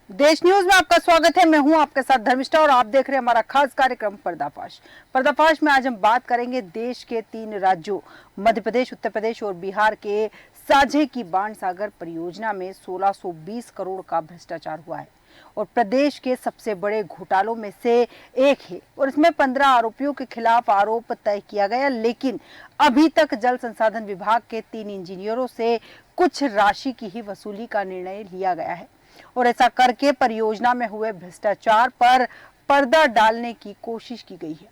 देश न्यूज में आपका स्वागत है। मैं हूं आपके साथ धर्मिष्ठा और आप देख रहे हैं हमारा खास कार्यक्रम पर्दाफाश। पर्दाफाश में आज हम बात करेंगे देश के 3 राज्यों मध्य प्रदेश, उत्तर प्रदेश और बिहार के साझे की बाणसागर परियोजना में 1620 करोड़ का भ्रष्टाचार हुआ है और प्रदेश के सबसे बड़े घोटालों में से एक है और इसमें 15 आरोपियों के खिलाफ आरोप तय किया गया, लेकिन अभी तक जल संसाधन विभाग के 3 इंजीनियरों से कुछ राशि की ही वसूली का निर्णय लिया गया है और ऐसा करके परियोजना में हुए भ्रष्टाचार पर पर्दा डालने की कोशिश की गई है।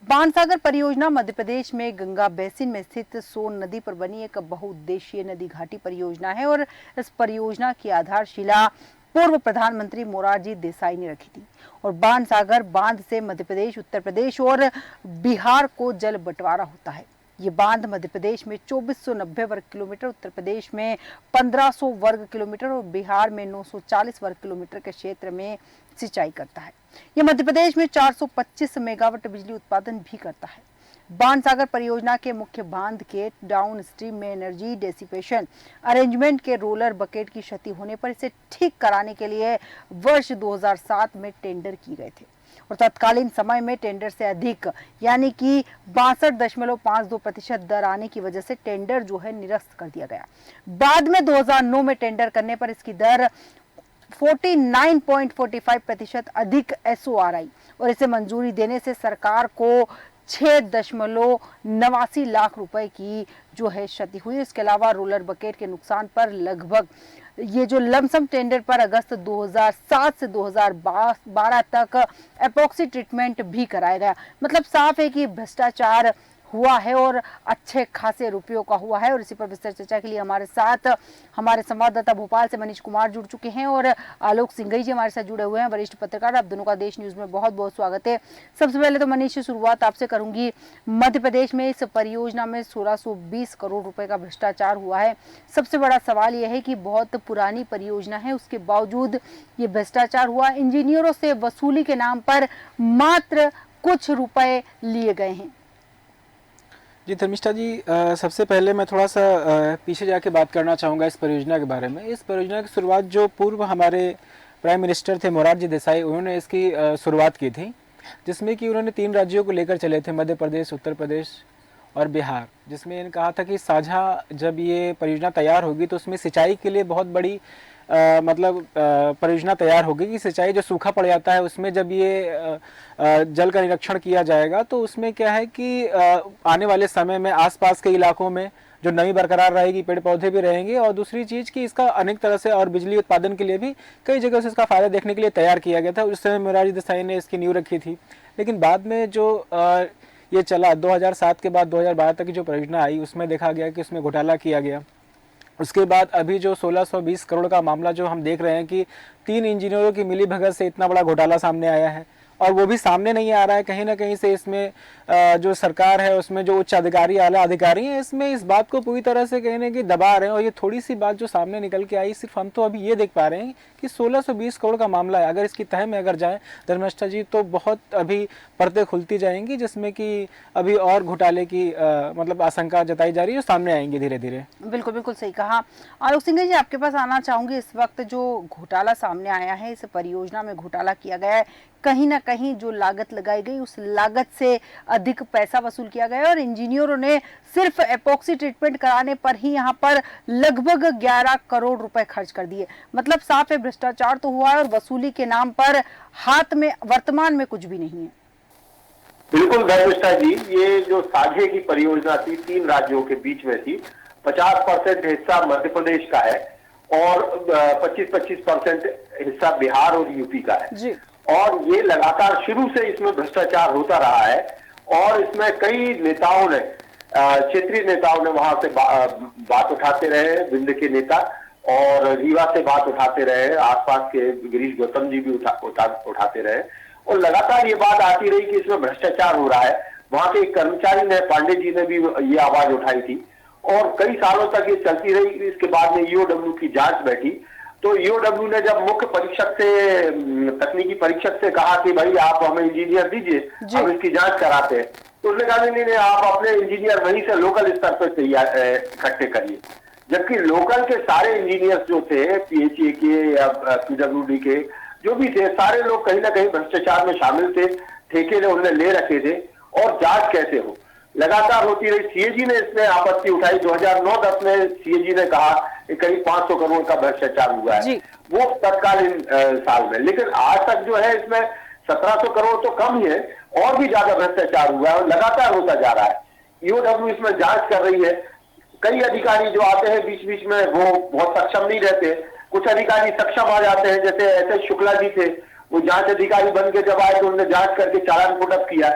बाणसागर परियोजना मध्य प्रदेश में गंगा बेसिन में स्थित सोन नदी पर बनी एक बहुउद्देशीय नदी घाटी परियोजना है और इस परियोजना की आधारशिला पूर्व प्रधानमंत्री मोरारजी देसाई ने रखी थी और बाणसागर बांध से मध्य प्रदेश, उत्तर प्रदेश और बिहार को जल बंटवारा होता है। ये बांध मध्य प्रदेश में 2490 वर्ग किलोमीटर, उत्तर प्रदेश में 1500 वर्ग किलोमीटर और बिहार में 940 वर्ग किलोमीटर के क्षेत्र में सिंचाई करता है। ये मध्य प्रदेश में 425 मेगावाट बिजली उत्पादन भी करता है। बाणसागर परियोजना के मुख्य बांध के डाउन स्ट्रीम में एनर्जी डेसिपेशन अरेंजमेंट के रोलर बकेट की क्षति होने पर इसे ठीक कराने के लिए वर्ष 2007 में टेंडर किए गए थे और तत्कालीन समय में टेंडर से अधिक यानी कि 62.52% दर आने की वजह से टेंडर जो है निरस्त कर दिया गया। बाद में 2009 में टेंडर करने पर इसकी दर 49.45% अधिक SOR आई और इसे मंजूरी देने से सरकार को 6.89 लाख रुपए की जो है क्षति हुई। इसके अलावा रोलर बकेट के नुकसान पर लगभग ये जो लमसम टेंडर पर अगस्त 2007 से 2012 तक एपॉक्सी ट्रीटमेंट भी कराया गया। मतलब साफ है कि भ्रष्टाचार हुआ है और अच्छे खासे रुपयों का हुआ है और इसी पर विस्तार चर्चा के लिए हमारे साथ हमारे संवाददाता भोपाल से मनीष कुमार जुड़ चुके हैं और आलोक सिंघई जी हमारे साथ जुड़े हुए हैं, वरिष्ठ पत्रकार। आप दोनों का देश न्यूज में बहुत बहुत स्वागत है। सबसे पहले तो मनीष से शुरुआत आपसे करूंगी। मध्य प्रदेश में इस परियोजना में 1620 करोड़ रुपए का भ्रष्टाचार हुआ है। सबसे बड़ा सवाल यह है कि बहुत पुरानी परियोजना है, उसके बावजूद ये भ्रष्टाचार हुआ। इंजीनियरों से वसूली के नाम पर मात्र कुछ रुपए लिए गए हैं। जी धर्मिष्ठा जी, सबसे पहले मैं थोड़ा सा पीछे जाके बात करना चाहूँगा इस परियोजना के बारे में। इस परियोजना की शुरुआत जो पूर्व हमारे प्राइम मिनिस्टर थे मोरारजी देसाई, उन्होंने इसकी शुरुआत की थी, जिसमें कि उन्होंने 3 राज्यों को लेकर चले थे, मध्य प्रदेश, उत्तर प्रदेश और बिहार, जिसमें इन्होंने कहा था कि साझा जब ये परियोजना तैयार होगी तो उसमें सिंचाई के लिए बहुत बड़ी परियोजना तैयार होगी कि सिंचाई जो सूखा पड़ जाता है उसमें जब ये जल का निरीक्षण किया जाएगा तो उसमें क्या है कि आने वाले समय में आसपास के इलाकों में जो नमी बरकरार रहेगी, पेड़ पौधे भी रहेंगे और दूसरी चीज़ कि इसका अनेक तरह से और बिजली उत्पादन के लिए भी कई जगह से इसका फ़ायदा देखने के लिए तैयार किया गया था। उस समय मोरारजी देसाई ने इसकी नींव रखी थी, लेकिन बाद में जो ये चला 2007 के बाद 2012 तक की जो परियोजना आई उसमें देखा गया कि उसमें घोटाला किया गया। उसके बाद अभी जो 1620 करोड़ का मामला जो हम देख रहे हैं कि 3 इंजीनियरों की मिलीभगत से इतना बड़ा घोटाला सामने आया है और वो भी सामने नहीं आ रहा है। कहीं ना कहीं से इसमें जो सरकार है उसमें जो उच्च अधिकारी, आला अधिकारी हैं, इसमें इस बात को पूरी तरह से कहीं ना कहीं दबा रहे हैं और ये थोड़ी सी बात जो सामने निकल के आई, सिर्फ हम तो अभी ये देख पा रहे हैं कि 1620 करोड़ का मामला है। अगर इसकी तह में अगर जाए धर्मिष्ठा जी तो बहुत अभी परतें खुलती जाएंगी, जिसमें कि अभी और घोटाले की मतलब आशंका जताई जा रही है, सामने आएंगे धीरे धीरे। बिल्कुल बिल्कुल सही कहा। आलोक सिंह जी, आपके पास आना चाहूंगी। इस वक्त जो घोटाला सामने आया है, इस परियोजना में घोटाला किया गया है, कहीं ना कहीं जो लागत लगाई गई उस लागत से अधिक पैसा वसूल किया गया और इंजीनियरों ने सिर्फ एपॉक्सी ट्रीटमेंट कराने पर ही यहाँ पर लगभग 11 करोड़ रुपए खर्च कर दिए। मतलब साफ है भ्रष्टाचार तो हुआ है और वसूली के नाम पर हाथ में वर्तमान में कुछ भी नहीं है। बिल्कुल धर्मिष्ठा जी, ये जो साझे की परियोजना थी 3 राज्यों के बीच में थी। 50% हिस्सा मध्य प्रदेश का है और 25% हिस्सा बिहार और यूपी का है जी। और ये लगातार शुरू से इसमें भ्रष्टाचार होता रहा है और इसमें कई नेताओं ने, क्षेत्रीय नेताओं ने वहां से बात उठाते रहे, विंध्य के नेता और रीवा से बात उठाते रहे, आसपास के गिरीश गौतम जी भी उठाते रहे और लगातार ये बात आती रही कि इसमें भ्रष्टाचार हो रहा है। वहां के एक कर्मचारी ने, पांडे जी ने भी ये आवाज उठाई थी और कई सालों तक ये चलती रही। इसके बाद में ईओडब्ल्यू की जांच बैठी तो ईओडब्ल्यू ने जब मुख्य परीक्षक से, तकनीकी परीक्षक से कहा कि भाई आप हमें इंजीनियर दीजिए, हम इसकी जांच कराते हैं, तो उसने कहा नहीं, आप अपने इंजीनियर वहीं से लोकल स्तर पर इकट्ठे करिए। जबकि लोकल के सारे इंजीनियर्स जो थे, पीएचई के या पीडब्ल्यूडी के जो भी थे, सारे लोग कहीं ना कहीं भ्रष्टाचार में शामिल थे, ठेके ने उन्हें ले रखे थे। और जांच कैसे हो, लगातार होती रही। सीएजी ने इसमें आपत्ति उठाई। 2009-10 में सीएजी ने कहा कि करीब 500 करोड़ का भ्रष्टाचार हुआ है, वो तत्कालीन साल में। लेकिन आज तक जो है इसमें 1700 करोड़ तो कम ही है, और भी ज्यादा भ्रष्टाचार हुआ है और लगातार होता जा रहा है। ईओडब्ल्यू इसमें जांच कर रही है। कई अधिकारी जो आते हैं बीच बीच में, वो बहुत सक्षम नहीं रहते। कुछ अधिकारी सक्षम आ जाते हैं, जैसे एस शुक्ला जी थे, वो जांच अधिकारी बन के जब आए तो उन्होंने जांच करके चालान पुटअप किया।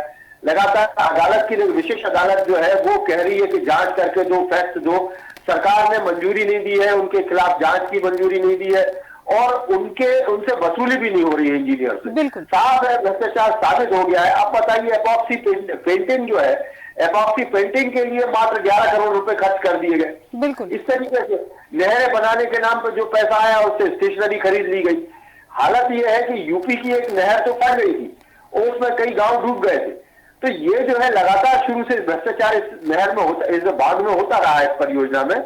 लगातार अदालत की विशेष अदालत जो है वो कह रही है कि जांच करके दो, फैक्ट दो। सरकार ने मंजूरी नहीं दी है, उनके खिलाफ जांच की मंजूरी नहीं दी है, और उनसे वसूली भी नहीं हो रही है इंजीनियर से। बिल्कुल साफ है, भ्रष्टाचार साबित हो गया है। अब बताइए, एपॉक्सी पेंटिंग जो है, एपॉक्सी पेंटिंग के लिए मात्र 11 करोड़ रुपए खर्च कर दिए गए। बिल्कुल इस तरीके से नहरें बनाने के नाम पर जो पैसा आया उससे स्टेशनरी खरीद ली गई। हालत यह है कि यूपी की एक नहर तो फट गई थी और उसमें कई गांव डूब गए थे। तो ये जो है लगातार शुरू से भ्रष्टाचार इस नहर में होता, इस बाग में होता रहा है, इस परियोजना में।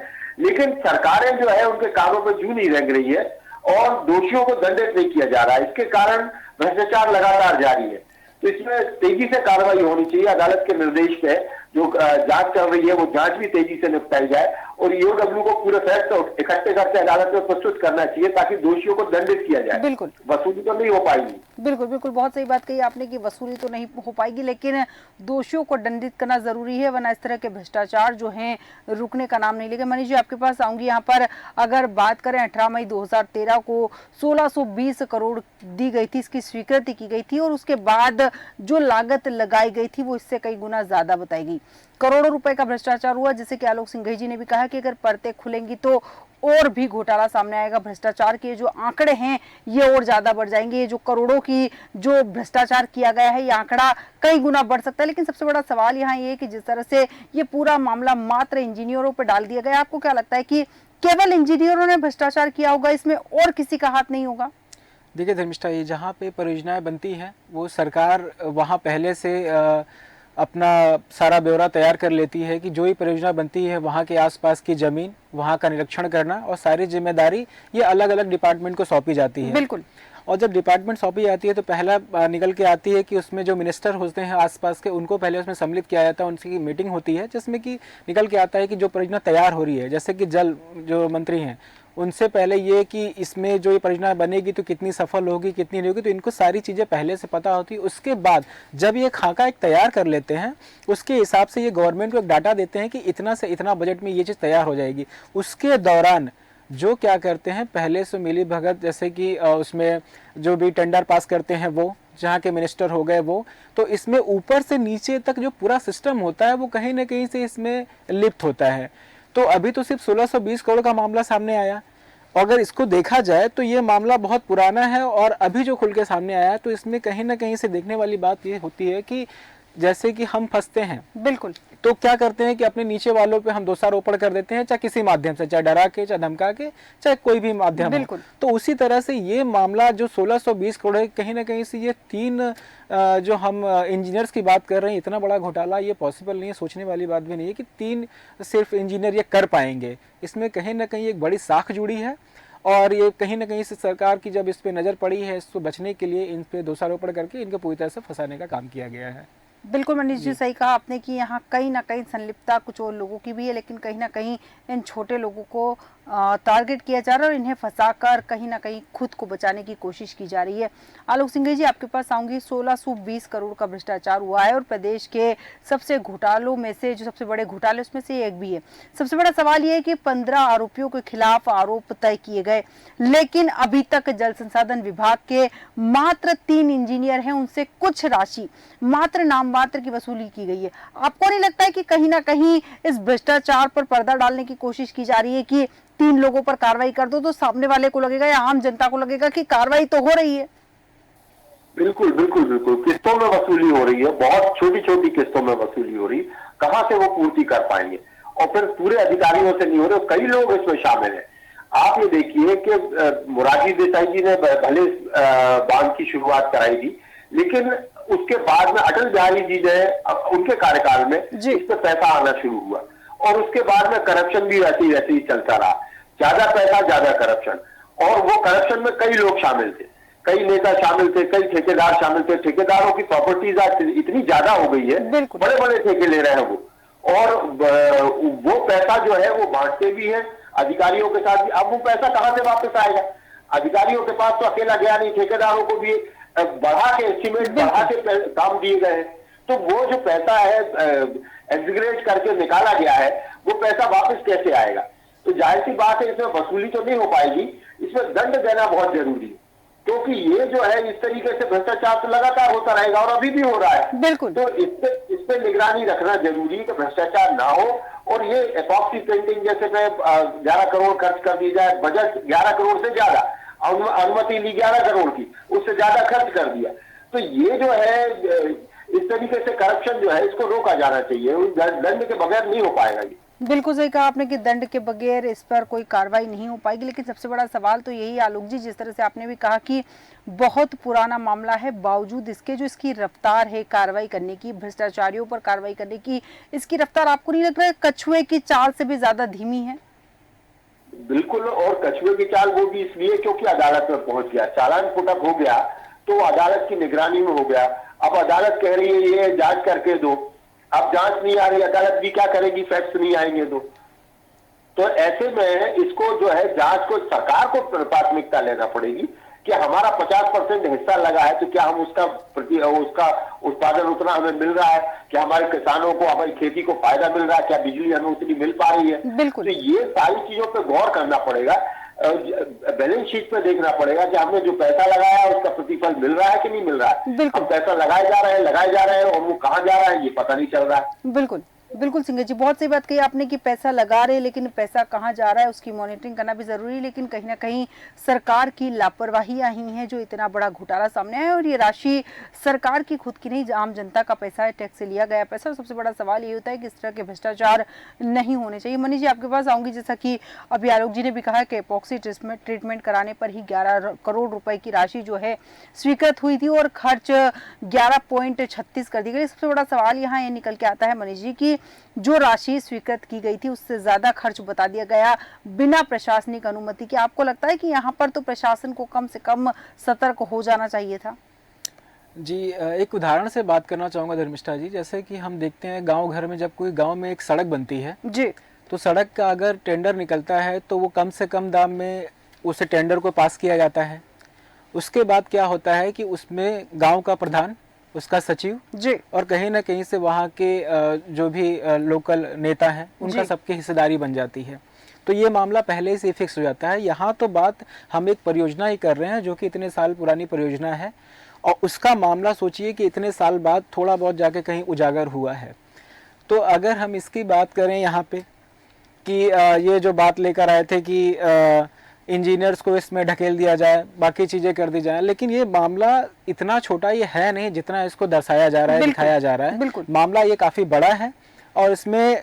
लेकिन सरकारें जो है उनके कानों पर जूं नहीं रेंग रही है और दोषियों को दंडित नहीं किया जा रहा है। इसके कारण भ्रष्टाचार लगातार जारी है। तो इसमें तेजी से कार्रवाई होनी चाहिए। अदालत के निर्देश पे जो जांच चल रही है वो जांच भी तेजी से निपटाई जाए और ईओडब्ल्यू को पूरे फैक्ट इकट्ठे करके अदालत में प्रस्तुत करना चाहिए ताकि दोषियों को दंडित किया जाए। बिल्कुल, वसूली तो नहीं हो पाएगी। बिल्कुल बिल्कुल, बहुत सही बात कही आपने कि वसूली तो नहीं हो पाएगी, लेकिन दोषियों को दंडित करना जरूरी है, वरना इस तरह के भ्रष्टाचार जो हैं रुकने का नाम नहीं लेंगे। मनीष जी, आपके पास आऊंगी। यहाँ पर अगर बात करें 18 मई 2013 को 1620 करोड़ दी गई थी, इसकी स्वीकृति की गई थी, और उसके बाद जो लागत लगाई गई थी वो इससे कई गुना ज्यादा बताई गई। करोड़ों रुपए का भ्रष्टाचार हुआ, जैसे कि आलोक सिंघई जी ने भी कहा कि अगर परतें खुलेंगी तो और भी घोटाला सामने आएगा। भ्रष्टाचार के जो आंकड़े हैं ये और ज्यादा बढ़ जाएंगे। ये जो करोड़ों की जो भ्रष्टाचार किया गया है, ये आंकड़ा कई गुना बढ़ सकता है। लेकिन सबसे बड़ा सवाल यहाँ ये है कि जिस तरह से ये पूरा मामला मात्र इंजीनियरों पर डाल दिया गया, आपको क्या लगता है कि केवल इंजीनियरों ने भ्रष्टाचार किया होगा, इसमें और किसी का हाथ नहीं होगा? देखिए धर्मिष्ठा, ये जहाँ पे परियोजनाएं बनती हैं वो सरकार वहाँ पहले से अपना सारा ब्यौरा तैयार कर लेती है कि जो ही परियोजना बनती है वहाँ के आसपास की जमीन, वहाँ का निरीक्षण करना और सारी जिम्मेदारी ये अलग अलग डिपार्टमेंट को सौंपी जाती है। बिल्कुल। और जब डिपार्टमेंट सौंपी जाती है तो पहला निकल के आती है कि उसमें जो मिनिस्टर होते हैं आसपास के, उनको पहले उसमें सम्मिलित किया जाता है, उनकी मीटिंग होती है जिसमें कि निकल के आता है कि जो परियोजना तैयार हो रही है, जैसे कि जल जो मंत्री हैं उनसे पहले ये कि इसमें जो ये परियोजना बनेगी तो कितनी सफल होगी, कितनी नहीं होगी, तो इनको सारी चीज़ें पहले से पता होती है। उसके बाद जब ये खाका एक तैयार कर लेते हैं, उसके हिसाब से ये गवर्नमेंट को एक डाटा देते हैं कि इतना से इतना बजट में ये चीज़ तैयार हो जाएगी। उसके दौरान जो क्या करते हैं, पहले से मिली भगत, जैसे कि उसमें जो भी टेंडर पास करते हैं वो, जहाँ के मिनिस्टर हो गए वो, तो इसमें ऊपर से नीचे तक जो पूरा सिस्टम होता है वो कहीं ना कहीं से इसमें लिप्त होता है। तो अभी तो सिर्फ 1620 करोड़ का मामला सामने आया, और अगर इसको देखा जाए तो ये मामला बहुत पुराना है और अभी जो खुल के सामने आया है, तो इसमें कहीं ना कहीं से देखने वाली बात ये होती है कि जैसे कि हम फंसते हैं, बिल्कुल, तो क्या करते हैं कि अपने नीचे वालों पे हम दोषारोपण कर देते हैं, चाहे किसी माध्यम से, चाहे डरा के, चाहे धमका के, चाहे कोई भी माध्यम हो। तो उसी तरह से ये मामला जो 1620 करोड़ है, कहीं ना कहीं से ये तीन जो हम इंजीनियर्स की बात कर रहे हैं, इतना बड़ा घोटाला ये पॉसिबल नहीं है, सोचने वाली बात भी नहीं है कि तीन सिर्फ इंजीनियर ये कर पाएंगे। इसमें कहीं ना कहीं एक बड़ी साख जुड़ी है और ये कहीं ना कहीं से सरकार की जब इस पे नज़र पड़ी है, इसको बचने के लिए इन पे दोषारोपण करके इनको पूरी तरह से फंसाने का काम किया गया है। बिल्कुल मनीष जी, सही कहा आपने कि यहाँ कहीं ना कहीं संलिप्तता कुछ और लोगों की भी है, लेकिन कहीं ना कहीं इन छोटे लोगों को टारगेट किया जा रहा है और इन्हें फंसाकर कहीं ना कहीं खुद को बचाने की कोशिश की जा रही है। आलोक सिंघई जी, आपके पास आऊंगी। 1620 करोड़ का भ्रष्टाचार हुआ है और प्रदेश के सबसे घोटालों में से, जो सबसे बड़े घोटाले उसमें से एक भी है। सबसे बड़ा सवाल यह है कि 15 आरोपियों के खिलाफ आरोप तय किए गए, लेकिन अभी तक जल संसाधन विभाग के मात्र 3 इंजीनियर हैं, उनसे कुछ राशि मात्र नाम मात्र की वसूली की गई है। आपको नहीं लगता है कि कहीं ना कहीं इस भ्रष्टाचार पर पर्दा डालने की कोशिश की जा रही है कि 3 लोगों पर कार्रवाई कर दो तो सामने वाले को लगेगा या आम जनता को लगेगा कि कार्रवाई तो हो रही है? बिल्कुल बिल्कुल बिल्कुल, किस्तों में वसूली हो रही है, बहुत छोटी छोटी किस्तों में वसूली हो रही है। कहां से वो पूर्ति कर पाएंगे? और फिर पूरे अधिकारियों से नहीं हो रहे, कई लोग इसमें शामिल हैं। आप ये देखिए कि मोरारजी देसाई जी ने भले बांध की शुरुआत कराई थी, लेकिन उसके बाद में अटल बिहारी जी ने उनके कार्यकाल में इस पर पैसा आना शुरू हुआ और उसके बाद में करप्शन भी वैसे ही चलता रहा। ज्यादा पैसा, ज्यादा करप्शन, और वो करप्शन में कई लोग शामिल थे, कई नेता शामिल थे, कई ठेकेदार शामिल थे। ठेकेदारों की प्रॉपर्टीज आज इतनी ज्यादा हो गई है, बड़े बड़े ठेके ले रहे हैं वो, और वो पैसा जो है वो बांटते भी हैं अधिकारियों के साथ भी। अब वो पैसा कहां से वापस आएगा? अधिकारियों के पास तो अकेला गया नहीं, ठेकेदारों को भी बढ़ा के एस्टीमेट बढ़ा के काम दिए गए हैं। तो वो जो पैसा है एग्जीक्यूट करके निकाला गया है, वो पैसा वापस कैसे आएगा? तो जाहिर सी बात है, इसमें वसूली तो नहीं हो पाएगी, इसमें दंड देना बहुत जरूरी है, क्योंकि ये जो है इस तरीके से भ्रष्टाचार तो लगातार होता रहेगा और अभी भी हो रहा है। बिल्कुल। तो इस पे निगरानी रखना जरूरी है कि भ्रष्टाचार ना हो। और ये एपॉक्सी पेंटिंग जैसे पे 11 करोड़ खर्च कर दी जाए, बजट 11 करोड़ से ज्यादा, अनुमति ली 11 करोड़ की, उससे ज्यादा खर्च कर दिया, तो ये जो है इस तरीके से करप्शन जो है इसको रोका जाना चाहिए। दंड के बगैर नहीं हो पाएगा ये। बिल्कुल सही कहा आपने कि दंड के बगैर इस पर कोई कार्रवाई नहीं हो पाएगी। लेकिन सबसे बड़ा सवाल तो यही आलोक जी, जिस तरह से आपने भी कहा कि बहुत पुराना मामला है, बावजूद इसके जो इसकी रफ्तार है कार्रवाई करने की, भ्रष्टाचारियों पर कार्रवाई करने की, इसकी रफ्तार आपको नहीं लग रहा है कछुए की चाल से भी ज्यादा धीमी है? बिल्कुल, और कछुए की चाल वो भी इसलिए क्योंकि अदालत में पहुंच गया, चालान पुटअप हो गया तो अदालत की निगरानी में हो गया। अब अदालत कह रही है ये जांच करके दो, अब जांच नहीं आ रही, अदालत भी क्या करेगी, फैक्ट्स नहीं आएंगे तो ऐसे में इसको जो है जांच को, सरकार को प्राथमिकता लेना पड़ेगी कि हमारा 50% हिस्सा लगा है, तो क्या हम उसका उत्पादन उतना हमें मिल रहा है, क्या हमारे किसानों को, हमारी खेती को फायदा मिल रहा है, क्या बिजली हमें उतनी मिल पा रही है? बिल्कुल। तो ये सारी चीजों पर गौर करना पड़ेगा, बैलेंस शीट पे देखना पड़ेगा कि हमने जो पैसा लगाया है उसका प्रतिफल मिल रहा है कि नहीं मिल रहा है। अब पैसा लगाए जा रहे हैं और वो कहाँ जा रहा है ये पता नहीं चल रहा है। बिल्कुल बिल्कुल सिंह जी, बहुत सही बात कही आपने कि पैसा लगा रहे लेकिन पैसा कहाँ जा रहा है उसकी मॉनिटरिंग करना भी जरूरी है। लेकिन कहीं ना कहीं सरकार की लापरवाहियां ही हैं जो इतना बड़ा घोटाला सामने आया, और ये राशि सरकार की खुद की नहीं, आम जनता का पैसा है, टैक्स से लिया गया पैसा। और सबसे बड़ा सवाल ये होता है कि इस तरह के भ्रष्टाचार नहीं होने चाहिए। मनीष जी, आपके पास आऊंगी। जैसा कि अभी आलोक जी ने भी कहा कि एपॉक्सी ट्रीटमेंट कराने पर ही 11 करोड़ रुपए की राशि जो है स्वीकृत हुई थी और खर्च 11.36 कर दी गई। सबसे बड़ा सवाल यहाँ ये निकल के आता है मनीष जी की जो राशि स्वीकृत की गई थी उससे ज्यादा खर्च बता दिया गया बिना प्रशासनिक अनुमति के। आपको लगता है कि यहाँ पर तो प्रशासन को कम से कम सतर्क हो जाना चाहिए था? जी, एक उदाहरण से बात करना चाहूँगा धर्मिष्ठा जी। जैसे कि हम देखते हैं गांव घर में जब कोई गांव में एक सड़क बनती है जी, तो सड़क का अगर टेंडर निकलता है तो वो कम से कम दाम में उसे टेंडर को पास किया जाता है। उसके बाद क्या होता है कि उसमें गांव का प्रधान, उसका सचिव जी, और कहीं ना कहीं से वहाँ के जो भी लोकल नेता हैं उनका सबकी हिस्सेदारी बन जाती है। तो ये मामला पहले से फिक्स हो जाता है। यहाँ तो बात हम एक परियोजना ही कर रहे हैं जो कि इतने साल पुरानी परियोजना है, और उसका मामला सोचिए कि इतने साल बाद थोड़ा बहुत जाके कहीं उजागर हुआ है। तो अगर हम इसकी बात करें यहाँ पे कि ये जो बात लेकर आए थे कि इंजीनियर्स को इसमें ढकेल दिया जाए, बाकी चीज़ें कर दी जाए, लेकिन ये मामला इतना छोटा ये है नहीं जितना इसको दर्शाया जा रहा है, दिखाया जा रहा है। मामला ये काफ़ी बड़ा है और इसमें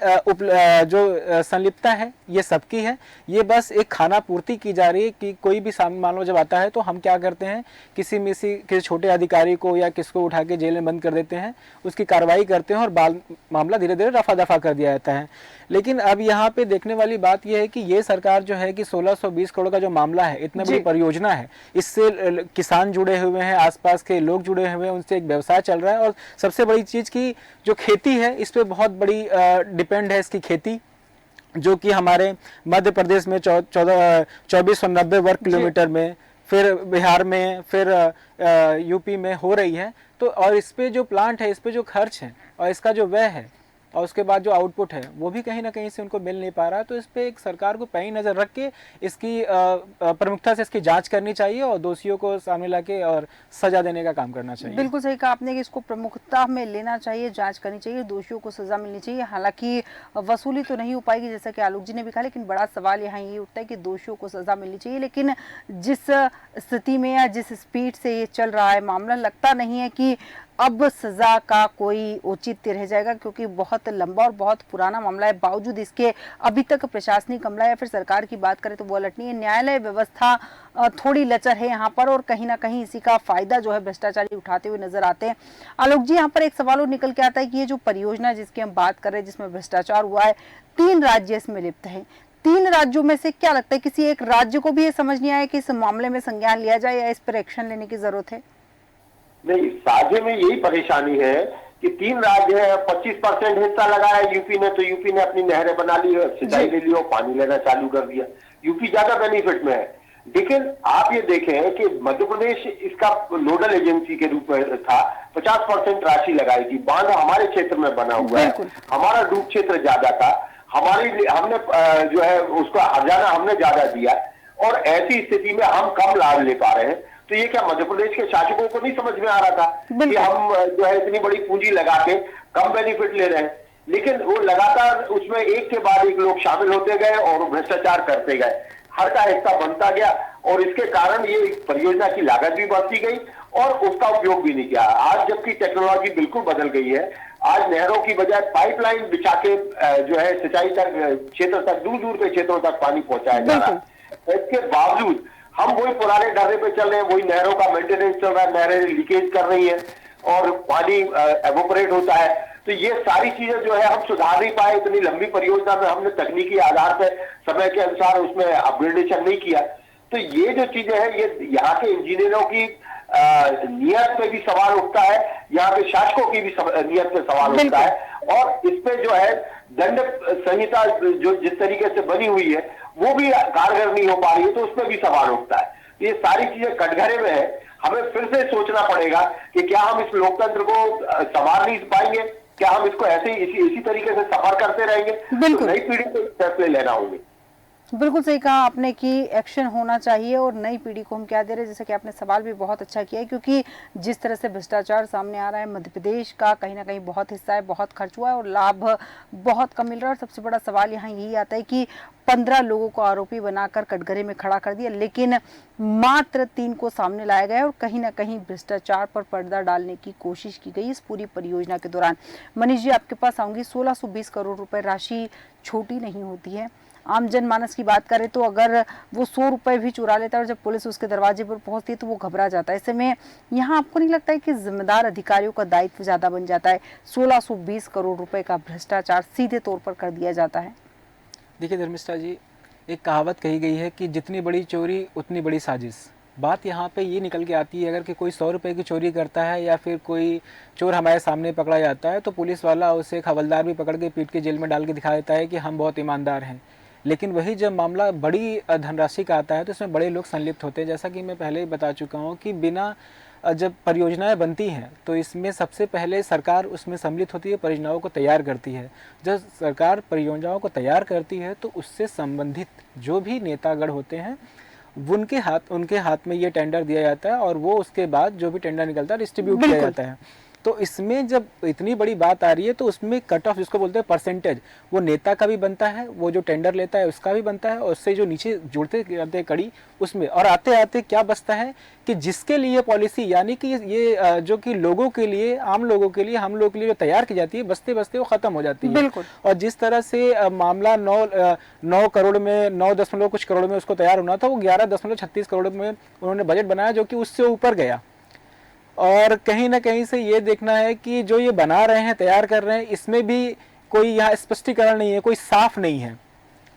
जो संलिप्तता है ये सबकी है। ये बस एक खाना पूर्ति की जा रही है कि कोई भी सामने मामला जब आता है तो हम क्या करते हैं, किसी छोटे अधिकारी को या किसको उठा के जेल में बंद कर देते हैं, उसकी कार्रवाई करते हैं और मामला धीरे धीरे रफा दफा कर दिया जाता है। लेकिन अब यहाँ पे देखने वाली बात यह है कि ये सरकार जो है कि 1620 करोड़ का जो मामला है, इतना बड़ी परियोजना है, इससे किसान जुड़े हुए हैं, आसपास के लोग जुड़े हुए हैं, उनसे एक व्यवसाय चल रहा है। और सबसे बड़ी चीज़ की जो खेती है इस पर बहुत बड़ी डिपेंड है इसकी खेती, जो कि हमारे मध्य प्रदेश में 2490 वर्ग किलोमीटर में, फिर बिहार में, फिर यूपी में हो रही है। तो और इस पे जो प्लांट है, इस पे जो खर्च है और इसका जो व्यय है और उसके बाद जो आउटपुट है वो भी कहीं ना कहीं से उनको मिल नहीं पा रहा है। तो इस पे एक सरकार को पैनी नज़र रख के इसकी प्रमुखता से इसकी जांच करनी चाहिए और दोषियों को सामने लाके और सजा देने का काम करना चाहिए। बिल्कुल सही कहा आपने कि इसको प्रमुखता में लेना चाहिए, जांच करनी चाहिए, दोषियों को सजा मिलनी चाहिए। हालांकि वसूली तो नहीं हो पाएगी जैसा कि आलोक जी ने भी कहा, लेकिन बड़ा सवाल यहाँ ये उठता है कि दोषियों को सजा मिलनी चाहिए। लेकिन जिस स्थिति में या जिस स्पीड से ये चल रहा है मामला, लगता नहीं है कि अब सजा का कोई औचित्य रह जाएगा, क्योंकि बहुत लंबा और बहुत पुराना मामला है। बावजूद इसके अभी तक प्रशासनिक अमला या फिर सरकार की बात करें तो वो अलट नहीं है। न्यायालय व्यवस्था थोड़ी लचर है यहाँ पर, और कहीं ना कहीं इसी का फायदा जो है भ्रष्टाचारी उठाते हुए नजर आते हैं। आलोक जी, यहाँ पर एक सवाल और निकल के आता है कि ये जो परियोजना जिसकी हम बात कर रहे हैं, जिसमें भ्रष्टाचार हुआ है, 3 राज्य इसमें लिप्त है। 3 राज्यों में से क्या लगता है किसी एक राज्य को भी ये समझ नहीं आया कि इस मामले में संज्ञान लिया जाए या इस पर एक्शन लेने की जरूरत है? नहीं, राज्य में यही परेशानी है कि 3 राज्य है, 25% हिस्सा लगाया यूपी ने, तो यूपी ने अपनी नहरें बना ली, सिंचाई ले ली और पानी लेना चालू कर दिया। यूपी ज्यादा बेनिफिट में है। लेकिन आप ये देखें कि मध्य प्रदेश इसका नोडल एजेंसी के रूप में था, 50% राशि लगाई थी। बांध हमारे क्षेत्र में बना हुआ है, हमारा डूब क्षेत्र ज्यादा था, हमने जो है उसका हर्जाना हमने ज्यादा दिया, और ऐसी स्थिति में हम कम लाभ ले पा रहे हैं। तो ये क्या मध्य प्रदेश के शासकों को नहीं समझ में आ रहा था कि हम जो है इतनी बड़ी पूंजी लगा के कम बेनिफिट ले रहे हैं? लेकिन वो लगातार उसमें एक के बाद एक लोग शामिल होते गए और भ्रष्टाचार करते गए, हर का हिस्सा बनता गया, और इसके कारण ये परियोजना की लागत भी बढ़ती गई और उसका उपयोग भी नहीं किया। आज जबकि टेक्नोलॉजी बिल्कुल बदल गई है, आज नहरों की बजाय पाइपलाइन बिछा के जो है सिंचाई तक क्षेत्र तक, दूर दूर के क्षेत्रों तक पानी पहुंचाया जा रहा है। इसके बावजूद हम वही पुराने ढर्रे पे चल रहे हैं, वही नहरों का मेंटेनेंस चल रहा है, नहरें लीकेज कर रही है और पानी एवोपरेट होता है। तो ये सारी चीजें जो है हम सुधार नहीं पाए। इतनी लंबी परियोजना में हमने तकनीकी आधार पर समय के अनुसार उसमें अपग्रेडेशन नहीं किया। तो ये जो चीजें हैं, ये यहाँ के इंजीनियरों की नियत पे भी सवाल उठता है, यहाँ के शासकों की भी नियत पे सवाल उठता है, और इसमें जो है दंड संहिता जो जिस तरीके से बनी हुई है वो भी कारगर नहीं हो पा रही है, तो उसमें भी सवाल उठता है। ये सारी चीजें कटघरे में है। हमें फिर से सोचना पड़ेगा कि क्या हम इस लोकतंत्र को संभाल नहीं पाएंगे, क्या हम इसको ऐसे ही इसी तरीके से सफर करते रहेंगे? तो नई पीढ़ी को फैसले लेना होंगे। बिल्कुल सही कहा आपने कि एक्शन होना चाहिए, और नई पीढ़ी को हम क्या दे रहे हैं, जैसे कि आपने सवाल भी बहुत अच्छा किया है, क्योंकि जिस तरह से भ्रष्टाचार सामने आ रहा है, मध्य प्रदेश का कहीं ना कहीं बहुत हिस्सा है, बहुत खर्च हुआ है और लाभ बहुत कम मिल रहा है। और सबसे बड़ा सवाल यहाँ यही आता है कि 15 लोगों को आरोपी बनाकर कटघरे में खड़ा कर दिया, लेकिन मात्र 3 को सामने लाया गया और कहीं ना कहीं भ्रष्टाचार पर पर्दा डालने की कोशिश की गई इस पूरी परियोजना के दौरान। मनीष जी, आपके पास आऊंगी। 1620 करोड़ रुपए राशि छोटी नहीं होती है। आम जनमानस की बात करें तो अगर वो 100 रुपए भी चुरा लेता है और जब पुलिस उसके दरवाजे पर पहुंचती है तो वो घबरा जाता है। ऐसे में यहाँ आपको नहीं लगता है कि जिम्मेदार अधिकारियों का दायित्व ज्यादा बन जाता है? 1620 करोड़ रुपए का भ्रष्टाचार सीधे तौर पर कर दिया जाता है। देखिए धर्मिष्ठा जी, एक कहावत कही गई है कि जितनी बड़ी चोरी उतनी बड़ी साजिश। बात यहाँ पे ये निकल के आती है, अगर कि कोई 100 रुपये की चोरी करता है या फिर कोई चोर हमारे सामने पकड़ा जाता है तो पुलिस वाला उसे एक हवलदार भी पकड़ के पीट के जेल में डाल के दिखा देता है कि हम बहुत ईमानदार हैं। लेकिन वही जब मामला बड़ी धनराशि का आता है तो इसमें बड़े लोग संलिप्त होते हैं। जैसा कि मैं पहले ही बता चुका हूँ कि बिना जब परियोजनाएं बनती हैं तो इसमें सबसे पहले सरकार उसमें सम्मिलित होती है, परियोजनाओं को तैयार करती है। जब सरकार परियोजनाओं को तैयार करती है तो उससे संबंधित जो भी नेतागण होते हैं उनके हाथ में ये टेंडर दिया जाता है और वो उसके बाद जो भी टेंडर निकलता है डिस्ट्रीब्यूट किया जाता है। तो इसमें जब इतनी बड़ी बात आ रही है तो उसमें कट ऑफ जिसको बोलते हैं परसेंटेज, वो नेता का भी बनता है, वो जो टेंडर लेता है उसका भी बनता है, और उससे जो नीचे जुड़ते जाते हैं कड़ी उसमें। और आते आते क्या बचता है कि जिसके लिए पॉलिसी यानी कि ये जो कि लोगों के लिए, आम लोगों के लिए, हम लोगों के लिए जो तैयार की जाती है, बचते बचते वो खत्म हो जाती है। और जिस तरह से मामला 9 करोड़ में 9 कुछ करोड़ में उसको तैयार होना था, वो 11.36 करोड़ में उन्होंने बजट बनाया जो कि उससे ऊपर गया। और कहीं ना कहीं से ये देखना है कि जो ये बना रहे हैं, तैयार कर रहे हैं, इसमें भी कोई यहाँ स्पष्टीकरण नहीं है, कोई साफ नहीं है,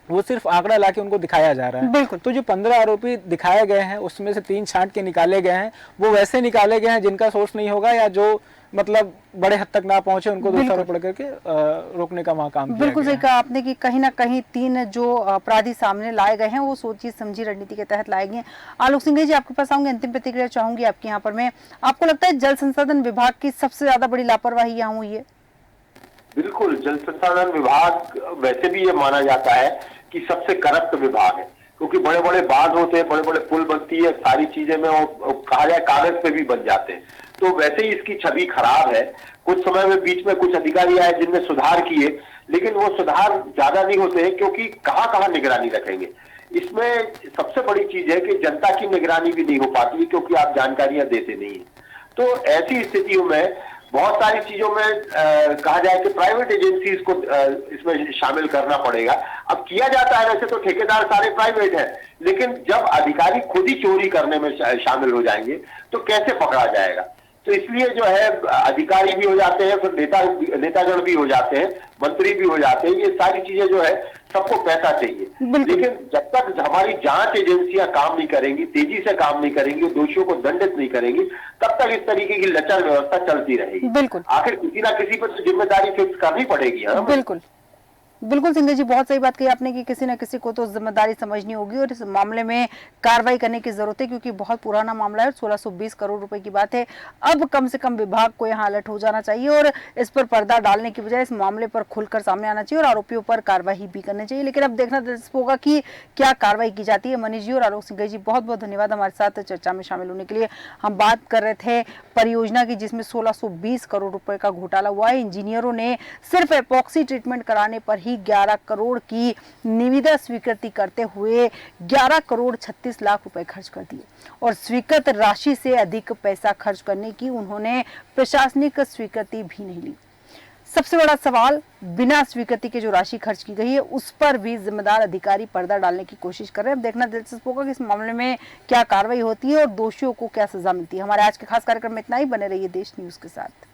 वो सिर्फ आंकड़ा लाके उनको दिखाया जा रहा है। बिल्कुल। तो जो 15 आरोपी दिखाए गए हैं उसमें से 3 छांट के निकाले गए हैं, वो वैसे निकाले गए हैं जिनका सोर्स नहीं होगा या जो मतलब बड़े हद तक ना पहुंचे, उनको दूसरा पड़ करके रोकने का वहां काम किया। बिल्कुल सही कहा आपने कि कहीं ना कहीं 3 जो अपराधी सामने लाए गए हैं वो सोची समझी रणनीति के तहत लाए गए। आलोक सिंह जी, आपके पास आऊंगे, अंतिम प्रतिक्रिया चाहूंगी आपकी यहाँ पर। मैं आपको लगता है जल संसाधन विभाग की सबसे ज्यादा बड़ी लापरवाही यहाँ हुई है? बिल्कुल, जल संसाधन विभाग वैसे भी ये माना जाता है कि सबसे करप्ट विभाग है, क्योंकि बड़े बड़े बांध होते हैं, बड़े बड़े पुल बनती है, सारी चीजें में कहा जाए कागज पे भी बन जाते हैं। तो वैसे ही इसकी छवि खराब है। कुछ समय में बीच में कुछ अधिकारी आए जिनने सुधार किए, लेकिन वो सुधार ज्यादा नहीं होते हैं, क्योंकि कहाँ निगरानी रखेंगे। इसमें सबसे बड़ी चीज है कि जनता की निगरानी भी नहीं हो पाती है, क्योंकि आप जानकारियां देते नहीं है। तो ऐसी स्थितियों में बहुत सारी चीजों में कहा जाए कि प्राइवेट एजेंसीज को इसमें शामिल करना पड़ेगा। अब किया जाता है, वैसे तो ठेकेदार सारे प्राइवेट हैं, लेकिन जब अधिकारी खुद ही चोरी करने में शामिल हो जाएंगे तो कैसे पकड़ा जाएगा। तो इसलिए जो है अधिकारी भी हो जाते हैं, फिर नेतागण भी हो जाते हैं, मंत्री भी हो जाते हैं, ये सारी चीजें जो है सबको पैसा चाहिए। लेकिन जब तक हमारी जांच एजेंसियां काम नहीं करेंगी, तेजी से काम नहीं करेंगी, दोषियों को दंडित नहीं करेंगी, तब तक इस तरीके की लचर व्यवस्था चलती रहेगी। बिल्कुल, आखिर किसी ना किसी पर तो जिम्मेदारी फिक्स करनी पड़ेगी। बिल्कुल बिल्कुल सिंघल जी, बहुत सही बात कही आपने कि किसी न किसी को तो जिम्मेदारी समझनी होगी और इस मामले में कार्रवाई करने की जरूरत है, क्योंकि बहुत पुराना मामला है। 1620 करोड़ रुपए की बात है। अब कम से कम विभाग को यहाँ अलर्ट हो जाना चाहिए और इस पर पर्दा डालने की बजाय इस मामले पर खुलकर सामने आना चाहिए और आरोपियों पर कार्रवाई भी करनी चाहिए। लेकिन अब देखना दिलचस्प होगा कि क्या कार्रवाई की जाती है। मनीष जी और आलोक सिंघल जी, बहुत बहुत धन्यवाद हमारे साथ चर्चा में शामिल होने के लिए। हम बात कर रहे थे परियोजना की जिसमें 1620 करोड़ रुपए का घोटाला हुआ है। इंजीनियरों ने सिर्फ एपॉक्सी ट्रीटमेंट कराने पर 11 करोड़ की निविदा स्वीकृति करते हुए 11 करोड़ 36 लाख रुपए खर्च कर दिए और स्वीकृत राशि से अधिक पैसा खर्च करने की उन्होंने प्रशासनिक स्वीकृति भी नहीं ली। सबसे बड़ा सवाल, बिना स्वीकृति के जो राशि खर्च की गई है उस पर भी जिम्मेदार अधिकारी पर्दा डालने की कोशिश कर रहे हैं। अब देखना दिलचस्प होगा कि इस मामले में क्या कार्रवाई होती है और दोषियों को क्या सजा मिलती है। हमारे आज के खास कार्यक्रम में इतना ही। बने रहिए देश न्यूज के साथ।